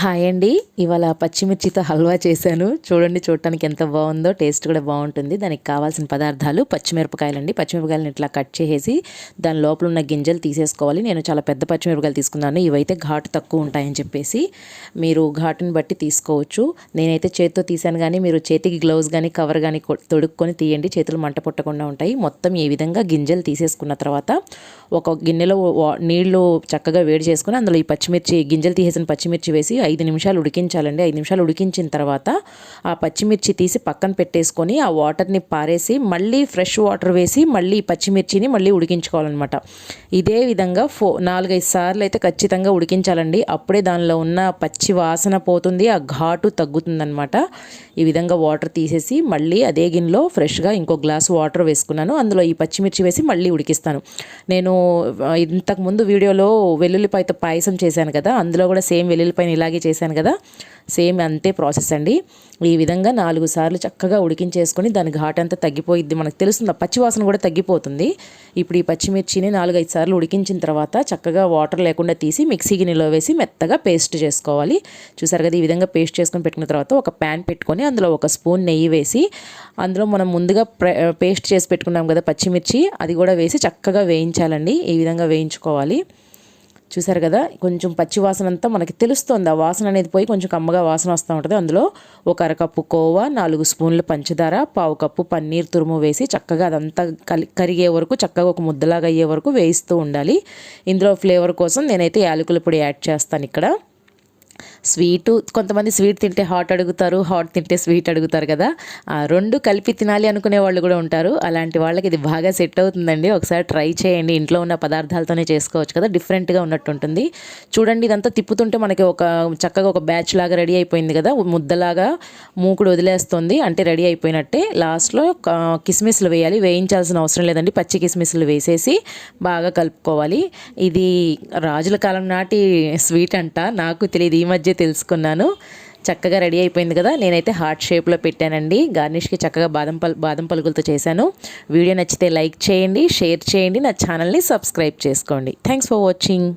Hi అండి. ఇవాళ పచ్చిమిర్చితో హల్వా చేశాను. చూడటానికి ఎంత బాగుందో, టేస్ట్ కూడా బాగుంటుంది. దానికి కావాల్సిన పదార్థాలు పచ్చిమిరపకాయలండి. పచ్చిమిరపకాయలను ఇట్లా కట్ చేసేసి దాని లోపల ఉన్న గింజలు తీసేసుకోవాలి. నేను చాలా పెద్ద పచ్చిమిరపకాయలు తీసుకున్నాను. ఇవైతే ఘాటు తక్కువ ఉంటాయని చెప్పేసి మీరు ఘాటుని బట్టి తీసుకోవచ్చు. నేనైతే చేతితో తీసాను, కానీ మీరు చేతికి గ్లౌజ్ కానీ కవర్ కానీ తొడుక్కొని తీయండి. చేతులు మంట పుట్టకుండా ఉంటాయి. మొత్తం ఈ విధంగా గింజలు తీసేసుకున్న తర్వాత ఒక గిన్నెలో నీళ్లు చక్కగా వేడి చేసుకుని అందులో ఈ పచ్చిమిర్చి గింజలు తీసేసిన పచ్చిమిర్చి వేసి 5 నిమిషాలు ఉడికించాలండి. 5 నిమిషాలు ఉడికించిన తర్వాత ఆ పచ్చిమిర్చి తీసి పక్కన పెట్టేసుకొని ఆ వాటర్ని పారేసి మళ్ళీ ఫ్రెష్ వాటర్ వేసి మళ్ళీ పచ్చిమిర్చిని మళ్ళీ ఉడికించుకోవాలన్నమాట. ఇదే విధంగా 4-5 సార్లు అయితే ఖచ్చితంగా ఉడికించాలండి. అప్పుడే దానిలో ఉన్న పచ్చి వాసన పోతుంది, ఆ ఘాటు తగ్గుతుందన్నమాట. ఈ విధంగా వాటర్ తీసేసి మళ్ళీ అదే గిన్నెలో ఫ్రెష్గా ఇంకో గ్లాస్ వాటర్ వేసుకున్నాను. అందులో ఈ పచ్చిమిర్చి వేసి మళ్ళీ ఉడికిస్తాను. నేను ఇంతకుముందు వీడియోలో వెల్లుల్లిపాయతో పాయసం చేశాను కదా, అందులో కూడా సేమ్ వెల్లుల్లిపాయని ఇలాగే చేశాను కదా, సేమ్ అంతే ప్రాసెస్ అండి. ఈ విధంగా 4 సార్లు చక్కగా ఉడికించేసుకొని దాని ఘాట్ అంతా తగ్గిపోయిద్ది. మనకు తెలుస్తుంది, పచ్చివాసన కూడా తగ్గిపోతుంది. ఇప్పుడు ఈ పచ్చిమిర్చిని 4-5 సార్లు ఉడికించిన తర్వాత చక్కగా వాటర్ లేకుండా తీసి మిక్సీ గిన్నెలో వేసి మెత్తగా పేస్ట్ చేసుకోవాలి. చూసారు కదా, ఈ విధంగా పేస్ట్ చేసుకొని పెట్టుకున్న తర్వాత ఒక ప్యాన్ పెట్టుకొని అందులో 1 స్పూన్ నెయ్యి వేసి అందులో మనం ముందుగా పేస్ట్ చేసి పెట్టుకున్నాం కదా పచ్చిమిర్చి, అది కూడా వేసి చక్కగా వేయించాలండి. ఈ విధంగా వేయించుకోవాలి. చూసారు కదా, కొంచెం పచ్చి వాసన అంతా మనకి తెలుస్తుంది. ఆ వాసన అనేది పోయి కొంచెం కమ్మగా వాసన వస్తూ ఉంటుంది. అందులో 1 అరకప్పు కోవా, 4 స్పూన్ల పంచదార, 1/4 కప్పు పన్నీర్ తురుము వేసి చక్కగా అదంతా కరిగే వరకు, చక్కగా ఒక ముద్దలాగా అయ్యే వరకు వేయిస్తూ ఉండాలి. ఇందులో ఫ్లేవర్ కోసం నేనైతే యాలకుల పొడి యాడ్ చేస్తాను. ఇక్కడ స్వీటు, కొంతమంది స్వీట్ తింటే హాట్ అడుగుతారు, హాట్ తింటే స్వీట్ అడుగుతారు కదా, ఆ 2 కలిపి తినాలి అనుకునే వాళ్ళు కూడా ఉంటారు. అలాంటి వాళ్ళకి ఇది బాగా సెట్ అవుతుందండి. ఒకసారి ట్రై చేయండి. ఇంట్లో ఉన్న పదార్థాలతోనే చేసుకోవచ్చు కదా, డిఫరెంట్గా ఉన్నట్టు ఉంటుంది. చూడండి, ఇదంతా తిప్పుతుంటే మనకి చక్కగా ఒక బ్యాచ్ లాగా రెడీ అయిపోయింది కదా, ముద్దలాగా మూకుడు వదిలేస్తుంది, అంటే రెడీ అయిపోయినట్టే. లాస్ట్లో కిస్మిస్లు వేయాలి. వేయించాల్సిన అవసరం లేదండి, పచ్చి కిస్మిస్లు వేసేసి బాగా కలుపుకోవాలి. ఇది రాజుల కాలం నాటి స్వీట్ అంట, నాకు తెలియదు, ఈ మధ్య తెలుసుకున్నాను. చక్కగా రెడీ అయిపోయింది కదా. నేనైతే హార్ట్ షేప్లో పెట్టానండి. గార్నిష్కి చక్కగా బాదం పలుకులతో చేశాను. వీడియో నచ్చితే లైక్ చేయండి, షేర్ చేయండి, నా ఛానల్ని సబ్స్క్రైబ్ చేసుకోండి. Thanks for watching.